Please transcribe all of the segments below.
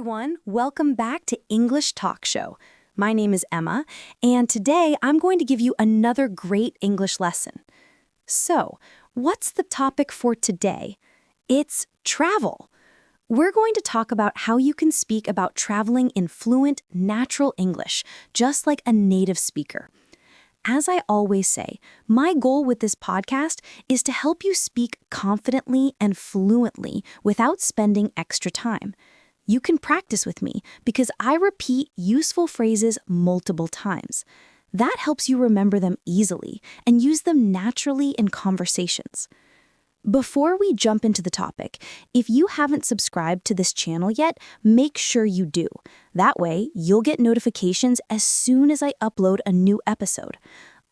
everyone. Welcome back to English Talk Show. My name is Emma, and today I'm going to give you another great English lesson. So, what's the topic for today? It's travel. We're going to talk about how you can speak about traveling in fluent, natural English, just like a native speaker. As I always say, my goal with this podcast is to help you speak confidently and fluently without spending extra time. You can practice with me because I repeat useful phrases multiple times. That helps you remember them easily and use them naturally in conversations. Before we jump into the topic, if you haven't subscribed to this channel yet, make sure you do. That way, you'll get notifications as soon as I upload a new episode.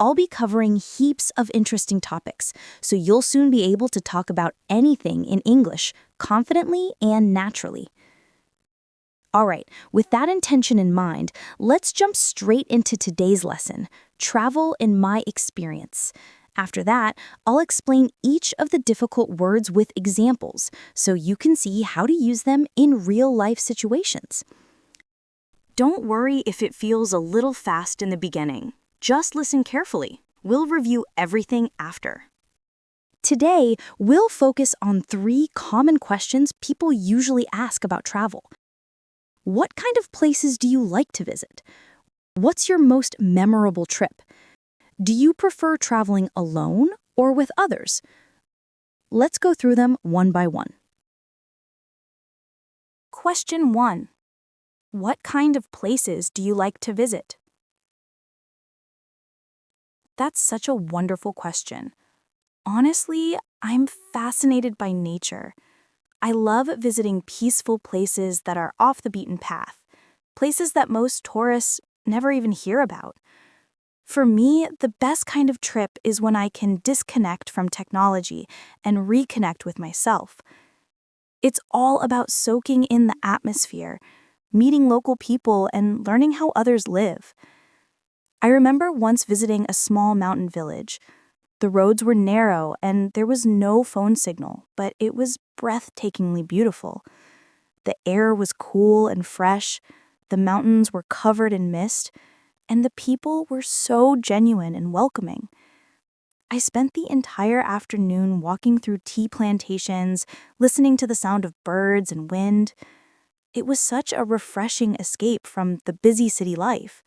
I'll be covering heaps of interesting topics, so you'll soon be able to talk about anything in English confidently and naturally. All right, with that intention in mind, let's jump straight into today's lesson, Travel in My Experience. After that, I'll explain each of the difficult words with examples, so you can see how to use them in real-life situations. Don't worry if it feels a little fast in the beginning. Just listen carefully. We'll review everything after. Today, we'll focus on 3 common questions people usually ask about travel. What kind of places do you like to visit? What's your most memorable trip? Do you prefer traveling alone or with others? Let's go through them one by one. Question 1. What kind of places do you like to visit? That's such a wonderful question. Honestly, I'm fascinated by nature. I love visiting peaceful places that are off the beaten path, places that most tourists never even hear about. For me, the best kind of trip is when I can disconnect from technology and reconnect with myself. It's all about soaking in the atmosphere, meeting local people, and learning how others live. I remember once visiting a small mountain village. The roads were narrow and there was no phone signal, but it was breathtakingly beautiful. The air was cool and fresh, the mountains were covered in mist, and the people were so genuine and welcoming. I spent the entire afternoon walking through tea plantations, listening to the sound of birds and wind. It was such a refreshing escape from the busy city life.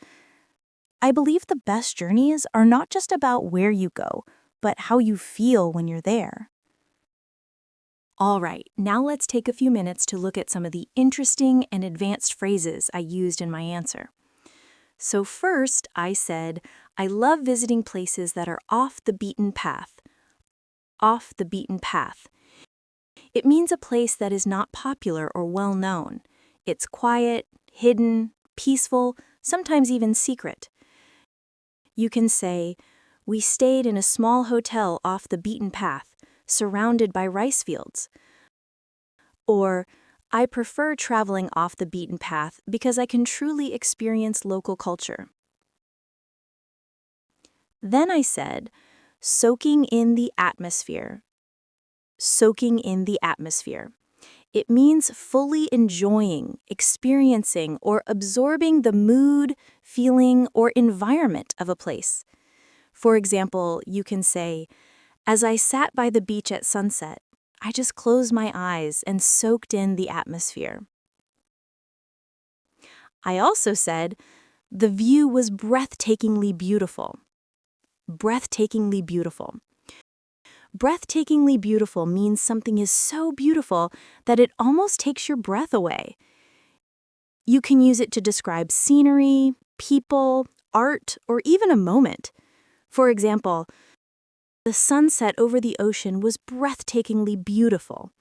I believe the best journeys are not just about where you go, but how you feel when you're there. All right, now let's take a few minutes to look at some of the interesting and advanced phrases I used in my answer. So first, I said, I love visiting places that are off the beaten path. Off the beaten path. It means a place that is not popular or well known. It's quiet, hidden, peaceful, sometimes even secret. You can say, we stayed in a small hotel off the beaten path, surrounded by rice fields. Or, I prefer traveling off the beaten path because I can truly experience local culture. Then I said, soaking in the atmosphere. Soaking in the atmosphere. It means fully enjoying, experiencing, or absorbing the mood, feeling, or environment of a place. For example, you can say, as I sat by the beach at sunset, I just closed my eyes and soaked in the atmosphere. I also said, the view was breathtakingly beautiful. Breathtakingly beautiful. Breathtakingly beautiful means something is so beautiful that it almost takes your breath away. You can use it to describe scenery, people, art, or even a moment. For example, the sunset over the ocean was breathtakingly beautiful.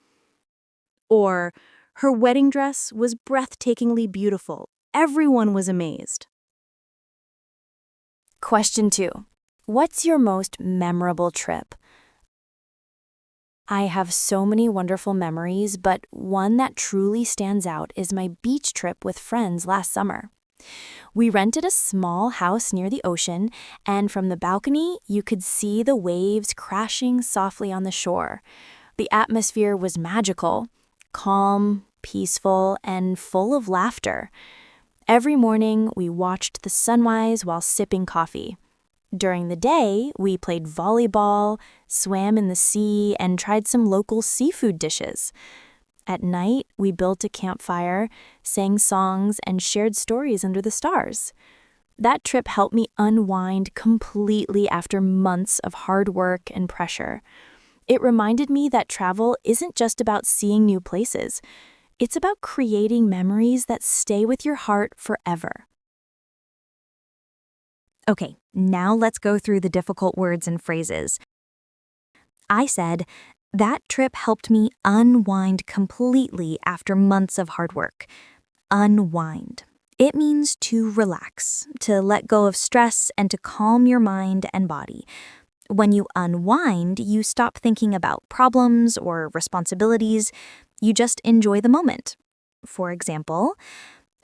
Or, her wedding dress was breathtakingly beautiful. Everyone was amazed. Question 2. What's your most memorable trip? I have so many wonderful memories, but one that truly stands out is my beach trip with friends last summer. We rented a small house near the ocean, and from the balcony, you could see the waves crashing softly on the shore. The atmosphere was magical, calm, peaceful and full of laughter. Every morning, we watched the sunrise while sipping coffee. During the day, we played volleyball, swam in the sea, and tried some local seafood dishes. At night, we built a campfire, sang songs, and shared stories under the stars. That trip helped me unwind completely after months of hard work and pressure. It reminded me that travel isn't just about seeing new places. It's about creating memories that stay with your heart forever. Okay, now let's go through the difficult words and phrases. I said, that trip helped me unwind completely after months of hard work. Unwind. It means to relax, to let go of stress, and to calm your mind and body. When you unwind, you stop thinking about problems or responsibilities. You just enjoy the moment. For example,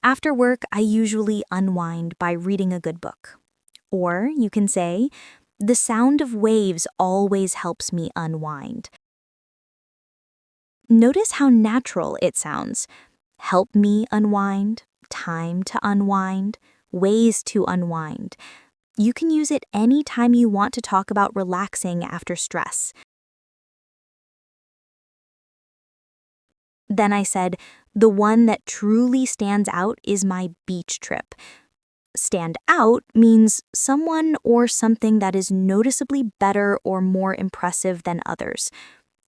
after work, I usually unwind by reading a good book. Or you can say, the sound of waves always helps me unwind. Notice how natural it sounds. Help me unwind, time to unwind, ways to unwind. You can use it anytime you want to talk about relaxing after stress. Then I said, the one that truly stands out is my beach trip. Stand out means someone or something that is noticeably better or more impressive than others.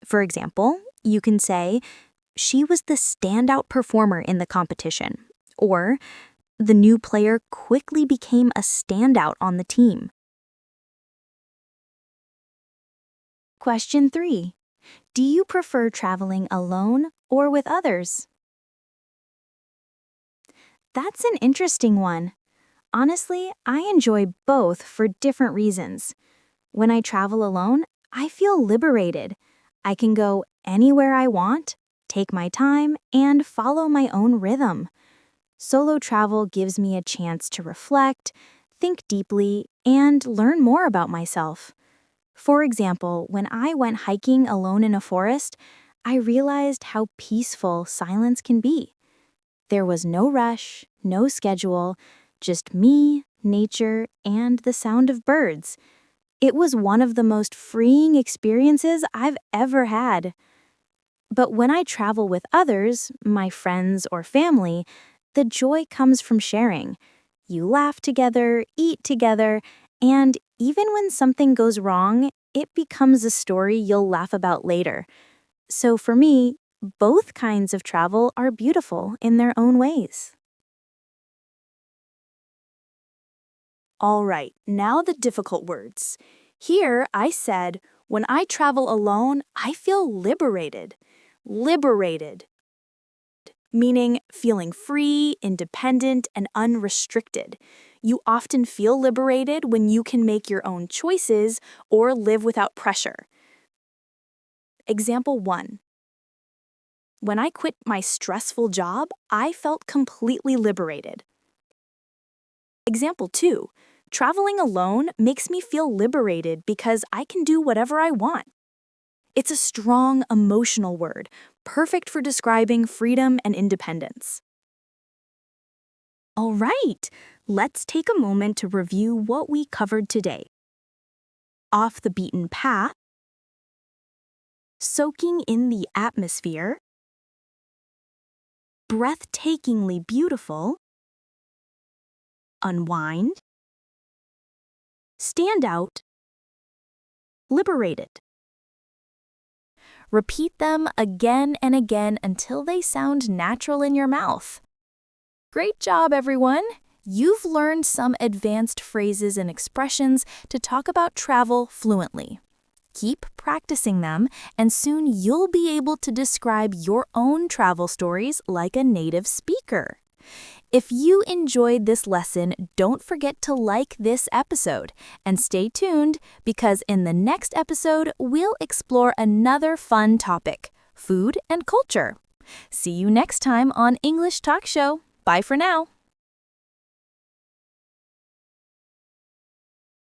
For example, you can say, she was the standout performer in the competition, or the new player quickly became a standout on the team. Question 3. Do you prefer traveling alone or with others? That's an interesting one. Honestly, I enjoy both for different reasons. When I travel alone, I feel liberated. I can go anywhere I want, take my time, and follow my own rhythm. Solo travel gives me a chance to reflect, think deeply, and learn more about myself. For example, when I went hiking alone in a forest, I realized how peaceful silence can be. There was no rush, no schedule, just me, nature, and the sound of birds. It was one of the most freeing experiences I've ever had. But when I travel with others, my friends or family, the joy comes from sharing. You laugh together, eat together, and even when something goes wrong, it becomes a story you'll laugh about later. So for me, both kinds of travel are beautiful in their own ways. All right, now the difficult words. Here I said, when I travel alone, I feel liberated. Liberated, meaning feeling free, independent, and unrestricted. You often feel liberated when you can make your own choices or live without pressure. Example 1. When I quit my stressful job, I felt completely liberated. Example 2. Traveling alone makes me feel liberated because I can do whatever I want. It's a strong emotional word, perfect for describing freedom and independence. All right, let's take a moment to review what we covered today. Off the beaten path, soaking in the atmosphere, breathtakingly beautiful, unwind, stand out, liberated. Repeat them again and again until they sound natural in your mouth. Great job, everyone! You've learned some advanced phrases and expressions to talk about travel fluently. Keep practicing them, and soon you'll be able to describe your own travel stories like a native speaker. If you enjoyed this lesson, don't forget to like this episode and stay tuned because in the next episode, we'll explore another fun topic, food and culture. See you next time on English Talk Show. Bye for now.